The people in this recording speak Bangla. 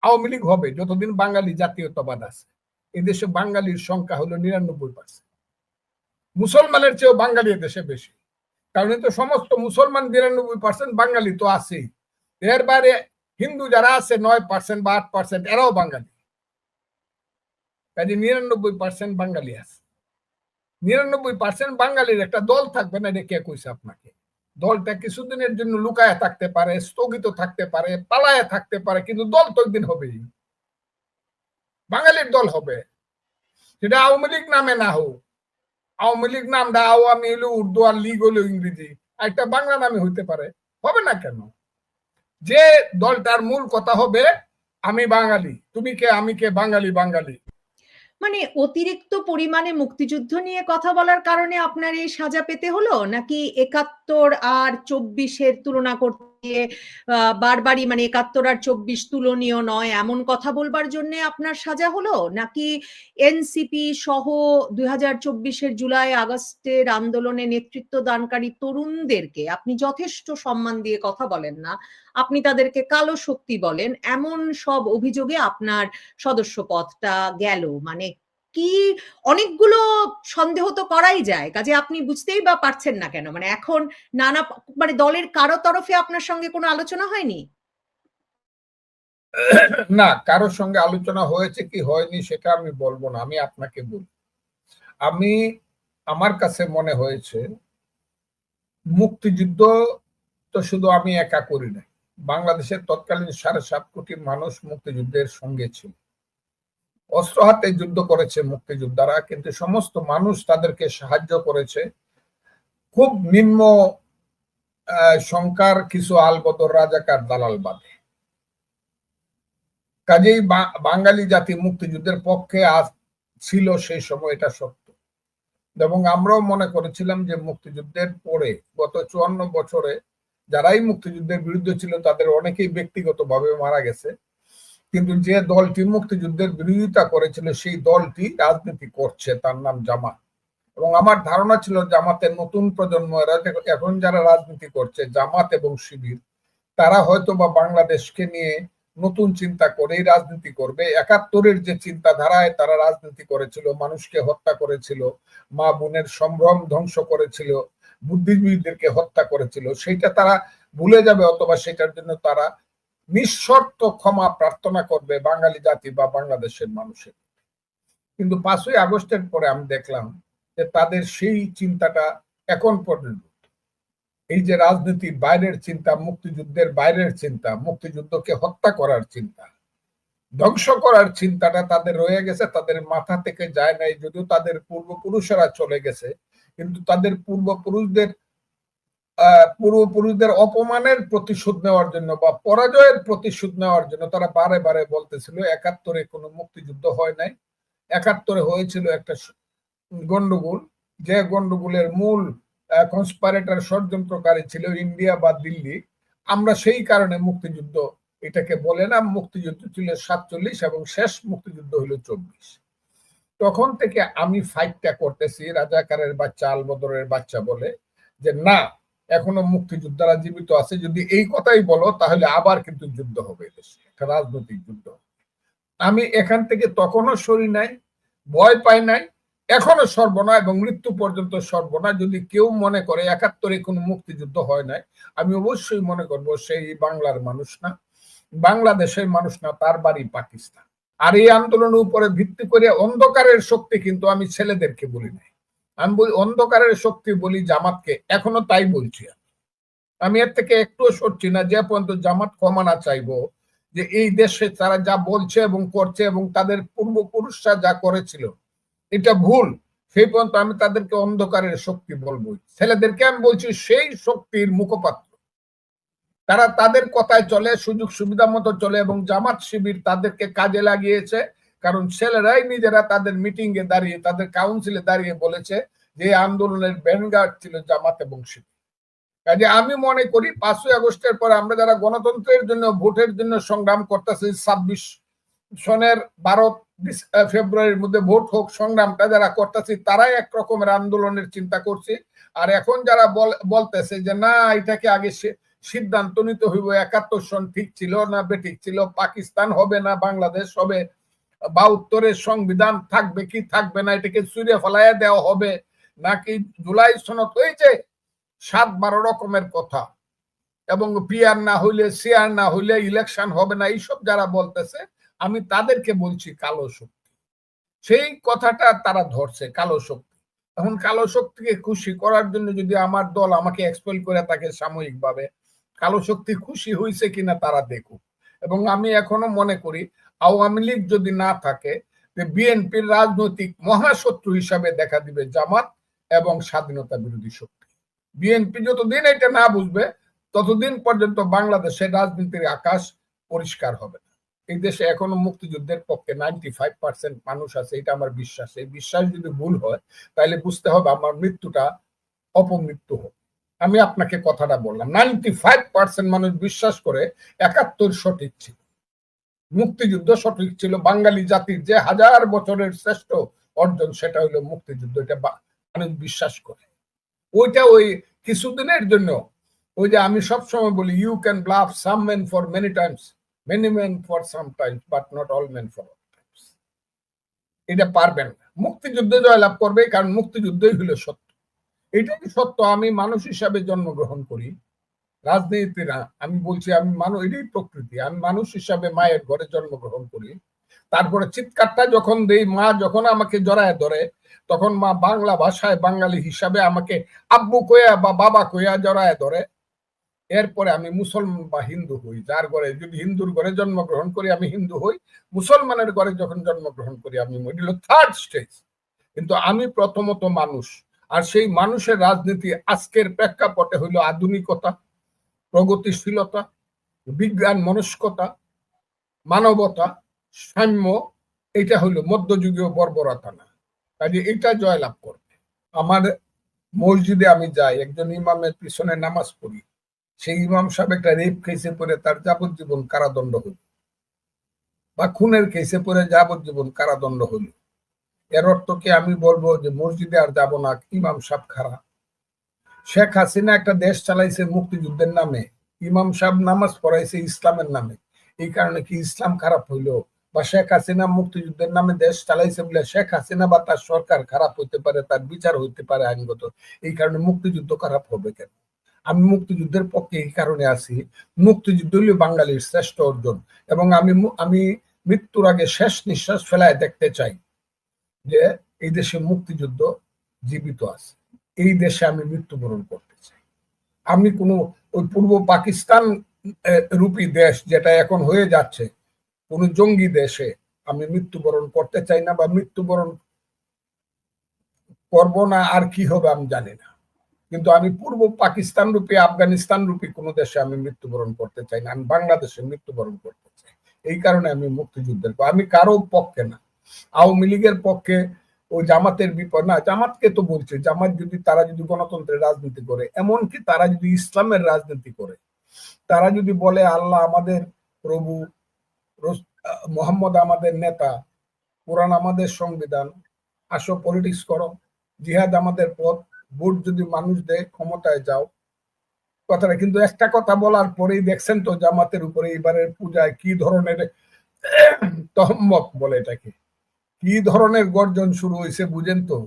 আওয়ামী লীগ হবে যতদিন বাঙালি জাতীয়তাবাদ আছে। এদেশে বাঙালির সংখ্যা হলো ৯৯%। মুসলমানের চেয়েও বাঙালি এদেশে বেশি, কারণ তো সমস্ত মুসলমান ৯৯%, বাঙালি তো আছেই। এর বাইরে হিন্দু যারা আছে ৯% বা ৮%, এরাও বাঙালি। কাজে ৯৯% বাঙালি আছে। ৯৯% বাঙালির একটা দল থাকবে না, এটা কে কইছে আপনাকে? দলটা কিছুদিনের জন্য লুকায় থাকতে পারে, স্থগিত থাকতে পারে, পালায় থাকতে পারে, কিন্তু দল তো একদিন হবেই। বাঙালির দল হবে, সেটা আওয়ামী লীগ নামে না হোক। আওয়ামী লীগ নামটা আওয়ামী হলো উর্দু, আর লীগ হলো ইংরেজি, একটা বাংলা নামে হইতে পারে, হবে না কেন? যে দলটার মূল কথা হবে আমি বাঙালি, তুমি কে আমি কে, বাঙালি বাঙালি। মানে অতিরিক্ত পরিমাণে মুক্তিযুদ্ধ নিয়ে কথা বলার কারণে আপনার এই সাজা পেতে হলো, নাকি ৭১ আর ২৪-এর তুলনা করতে বারবারই, মানে ৭১ আর ২৪ তুলনীয় নয় এমন কথা বলবার জন্য আপনার সাজা হলো, নাকি এনসিপি সহ ২০২৪-এর জুলাই আগস্টের আন্দোলনে নেতৃত্ব দানকারী তরুণদেরকে আপনি যথেষ্ট সম্মান দিয়ে কথা বলেন না, আপনি তাদেরকে কালো শক্তি বলেন, এমন সব অভিযোগে আপনার সদস্য পদটা গেল? মানে কি, অনেকগুলো সন্দেহ তো করাই যায়, কাজে আপনি বুঝতেই বা পারছেন না কেন? মানে এখন নানা, মানে দলের কারো তরফে আপনার সঙ্গে কোনো আলোচনা হয়নি? না, কারোর সঙ্গে আলোচনা হয়েছে কি হয়নি সেটা আমি বলবো না, আমি আপনাকে বলি। আমার কাছে মনে হয়েছে মুক্তিযুদ্ধ তো শুধু আমি একা করি নাই। বাংলাদেশের তৎকালীন ৭.৫ কোটি মানুষ মুক্তিযুদ্ধের সঙ্গে ছিল। অস্ত্র হাতে যুদ্ধ করেছে মুক্তিযোদ্ধারা, কিন্তু সমস্ত মানুষ তাদেরকে সাহায্য করেছে। খুব নিম্ন সংখ্যার কিছু আলবদর রাজাকার দালাল বাদে। কাজেই বাঙালি জাতি মুক্তিযুদ্ধের পক্ষে ছিল সেই সময়, এটা সত্য। এবং আমরাও মনে করেছিলাম যে মুক্তিযুদ্ধের পরে গত ৫৪ বছরে যারাই মুক্তিযুদ্ধের বিরুদ্ধে ছিল তাদের অনেকেই ব্যক্তিগতভাবে মারা গেছে, কিন্তু যে দলটি মুক্তিযুদ্ধের বিরোধিতা করেছিল সেই দলটি রাজনীতি করছে, তার নাম জামাত। এবং আমার ধারণা ছিল জামাতের নতুন প্রজন্ম, এখন যারা রাজনীতি করছে জামাত এবং শিবির, তারা হয়তো বা বাংলাদেশকে নিয়ে নতুন চিন্তা করেই রাজনীতি করবে। ৭১-এর যে চিন্তাধারায় তারা রাজনীতি করেছিল, মানুষকে হত্যা করেছিল, মা বোনের সম্ভ্রম ধ্বংস করেছিল, বুদ্ধিজীবীদেরকে হত্যা করেছিল, সেইটা তারা ভুলে যাবে, অথবা সেটার জন্য তারা নিঃশর্ত ক্ষমা প্রার্থনা করবে বাঙালি জাতি বা বাংলাদেশের মানুষের। কিন্তু ৫ই আগস্টের পরে আমি দেখলাম যে তাদের সেই চিন্তাটা এখন পর্যন্ত, এই যে রাজনীতির বাইরের চিন্তা, মুক্তিযুদ্ধের বাইরের চিন্তা, মুক্তিযুদ্ধকে হত্যা করার চিন্তা, ধ্বংস করার চিন্তাটা তাদের রয়ে গেছে, তাদের মাথা থেকে যায় নাই। যদিও তাদের পূর্বপুরুষেরা চলে গেছে, কিন্তু তাদের পূর্বপুরুষদের অপমানের প্রতিশোধ নেওয়ার জন্য বা পরাজয়ের প্রতিশোধ নেওয়ার জন্য তারা বারে বারে বলতেছিল ৭১-এ কোনো মুক্তিযুদ্ধ হয় নাই, ৭১-এ হয়েছিল একটা গন্ডগোল, যে গন্ডগোলের মূল কনস্পাইরেটর, ষড়যন্ত্রকারী ছিল ইন্ডিয়া বা দিল্লি। আমরা সেই কারণে মুক্তিযুদ্ধ এটাকে বলে না, মুক্তিযুদ্ধ ছিল ৪৭ এবং শেষ মুক্তিযুদ্ধ হলো ২৪। তখন থেকে আমি ফাইটটা করতেছি, রাজাকারের বাচ্চা, আলবদরের বাচ্চা বলে, যে না, এখনো মুক্তিযোদ্ধারা জীবিত আছে, যদি এই কথাই বলো তাহলে আবার কিন্তু যুদ্ধ হবে, দেশে একটা রাজনৈতিক যুদ্ধ। আমি এখান থেকে তখনও সরি নাই, ভয় পাই নাই, এখনো সর্বনা এবং মৃত্যু পর্যন্ত সর্বনা। যদি কেউ মনে করে ৭১-এ কোনো মুক্তিযুদ্ধ হয় নাই, আমি অবশ্যই মনে করব সেই বাংলার মানুষ না, বাংলাদেশের মানুষ না, তার বাড়ি পাকিস্তান। আর এই আন্দোলনের উপরে ভিত্তি করে অন্ধকারের শক্তি, কিন্তু আমি ছেলেদেরকে বলি নাই, আমি বলি অন্ধকারের শক্তি বলি জামাতকে, এখনো তাই বলছি। আমি এর থেকে একটুও সরছি না, যে পর্যন্ত জামাত ক্ষমা না চাইবো যে এই দেশে তারা যা বলছে এবং করছে এবং তাদের পূর্বপুরুষরা যা করেছিল এটা ভুল, সেই পর্যন্ত আমি তাদেরকে অন্ধকারের শক্তি বলবো। ছেলেদেরকে আমি বলছি সেই শক্তির মুখপাত্র, তারা তাদের কথায় চলে, সুযোগ সুবিধা মতো চলে, এবং জামাত শিবির তাদেরকে কাজে লাগিয়েছে। কারণ ছেলেরাই নিজেরা তাদের মিটিং এ দাঁড়িয়ে, তাদের কাউন্সিলে দাঁড়িয়ে বলেছে যে আন্দোলনের ভ্যানগার্ড ছিল জামাত এবং শিবির। কাজে আমি মনে করি ৫ই আগস্টের পরে আমরা যারা গণতন্ত্রের জন্য, ভোটের জন্য সংগ্রাম করতেছি, ২৬ সনের ১২ ফেব্রুয়ারির মধ্যে ভোট হোক সংগ্রামটা যারা করতেছি, তারাই এক রকমের আন্দোলনের চিন্তা করছি। আর এখন যারা বলতেছে যে না, এটাকে আগে সিদ্ধান্ত নিতে হইব ৭১ সন ঠিক ছিল না বেঠিক ছিল, পাকিস্তান হবে না বাংলাদেশ হবে, ৭২-এর সংবিধান থাকবে কি থাকবে না, এটাকে ছুঁড়ে ফেলাইয়া দেওয়া হবে নাকি জুলাই সনদ হয়েছে ৭-১২ রকমের কথা, এবং পিআর না হইলে সিআর না হইলে ইলেকশন হবে না, এইসব যারা বলতেছে আমি তাদেরকে বলছি কালো শক্তি। সেই কথাটা তারা ধরছে, কালো শক্তি। এখন কালো শক্তিকে খুশি করার জন্য যদি আমার দল আমাকে এক্সপেল করে তাকে সাময়িকভাবে, কালো শক্তি খুশি হয়েছে কিনা তারা দেখুক। এবং আমি এখনো মনে করি আওয়ামী লীগ যদি না থাকে, বিএনপির রাজনৈতিক মহাশত্রু হিসাবে দেখা দিবে জামাত এবং স্বাধীনতা বিরোধী শক্তি। বিএনপি যতদিন এটা না বুঝবে ততদিন পর্যন্ত বাংলাদেশের রাজনীতির আকাশ পরিষ্কার হবে না। এই দেশে এখনো মুক্তিযুদ্ধের পক্ষে 95% মানুষ আছে, এটা আমার বিশ্বাস। এই বিশ্বাস যদি ভুল হয় তাহলে বুঝতে হবে আমার মৃত্যুটা অপমৃত্যু হোক। আমি আপনাকে কথাটা বললাম, 95% মানুষ বিশ্বাস করে ৭১ সঠিক ছিল, মুক্তিযুদ্ধ সঠিক ছিল, বাঙালি জাতির যে ১০০০ বছরের শ্রেষ্ঠ অর্জন সেটা হলো মুক্তিযুদ্ধ, এটা মানুষ বিশ্বাস করে। ওইটা ওই কিছুদিনের জন্য, ওই যে আমি সবসময় বলি, you can bluff some men for many times, many men for some times, but not all men for all times. এটা পারবেন না। মুক্তিযুদ্ধে জয়লাভ করবে, কারণ মুক্তিযুদ্ধই হলো সত্য। এটাই সত্য। আমি মানুষ হিসাবে জন্মগ্রহণ করি, রাজনীতি না। আমি বলছি আমি মানুষ, এটাই প্রকৃতি। আমি মানুষ হিসাবে মায়ের ঘরে জন্মগ্রহণ করি। তারপরে চিৎকারটা যখন দেই, মা যখন আমাকে জড়ায় ধরে, তখন মা বাংলা ভাষায় বাঙালি হিসাবে আমাকে আব্বু কইয়া বা বাবা কইয়া জড়ায় ধরে। এরপরে আমি মুসলমান বা হিন্দু হই। যার ঘরে, যদি হিন্দুর ঘরে জন্মগ্রহণ করি আমি হিন্দু হই, মুসলমানের ঘরে যখন জন্মগ্রহণ করি আমি থার্ড স্টেজ। কিন্তু আমি প্রথমত মানুষ। আর সেই মানুষের রাজনীতি আজকের প্রেক্ষাপটে হইল আধুনিকতা, প্রগতিশীলতা, বিজ্ঞান মনস্কতা, মানবতা, সাম্য। এটা হইল মধ্যযুগীয় বর্বরতা না। কাজে এটা জয়লাভ করবে। আমার মসজিদে আমি যাই, একজন ইমামের পিছনে নামাজ পড়ি, সেই ইমাম সাহেব একটা রেপ কেসে পড়ে তার যাবজ্জীবন কারাদণ্ড হইল, বা খুনের কেসে পড়ে যাবজ্জীবন কারাদণ্ড হইল। এর অর্থ কি আমি বলবো যে মসজিদে আর যাব না, ইমাম সাহেব খারাপ? শেখ হাসিনা একটা দেশ চালাইছে মুক্তিযুদ্ধের নামে, ইমাম সাহেব নামাজ পড়াইছে ইসলামের নামে, এই কারণে কি ইসলাম খারাপ হইলো? বা শেখ হাসিনা মুক্তিযুদ্ধের নামে দেশ চালাইছে বলে শেখ হাসিনা বা তার সরকার খারাপ হইতে পারে, তার বিচার হইতে পারে আইনগত, এই কারণে মুক্তিযুদ্ধ খারাপ হবে কেন? আমি মুক্তিযুদ্ধের পক্ষে এই কারণে আছি, মুক্তিযুদ্ধ হল বাঙালির শ্রেষ্ঠ অর্জন। এবং আমি মৃত্যুর আগে শেষ নিঃশ্বাস ফেলায় দেখতে চাই যে এই দেশে মুক্তিযুদ্ধ জীবিত আছে, এই দেশে আমি মৃত্যুবরণ করতে চাই। আমি কোনো ওই পূর্ব পাকিস্তান রূপী দেশ যেটা এখন হয়ে যাচ্ছে, কোন জঙ্গি দেশে আমি মৃত্যুবরণ করতে চাই না, বা মৃত্যুবরণ করব না। আর কি হবে আমি জানি না, কিন্তু আমি পূর্ব পাকিস্তান রূপী, আফগানিস্তান রূপী কোন দেশে আমি মৃত্যুবরণ করতে চাই না। আমি বাংলাদেশে মৃত্যুবরণ করতে চাই। এই কারণে আমি মুক্তিযুদ্ধের, আমি কারো পক্ষে না। আওয়ামী লীগের পক্ষে, ওই জামাতের বিপদ না। জামাতকে তো বলছে, জামাত যদি, তারা যদি গণতন্ত্রের রাজনীতি করে, এমনকি তারা যদি ইসলামের রাজনীতি করে, তারা যদি বলে আল্লাহ আমাদের প্রভু, মোহাম্মদ আমাদের নেতা, কোরআন আমাদের সংবিধান, আসো পলিটিক্স করো, জিহাদ আমাদের পথ, ভোট যদি মানুষ দেয় ক্ষমতায় যাও, কথাটা। কিন্তু একটা কথা বলার পরেই দেখছেন তো জামাতের উপরে এবারের পূজায় কি ধরনের তহম্মত বলে এটাকে, কি ধরনের গর্জন শুরু হয়েছে বুঝেন তো?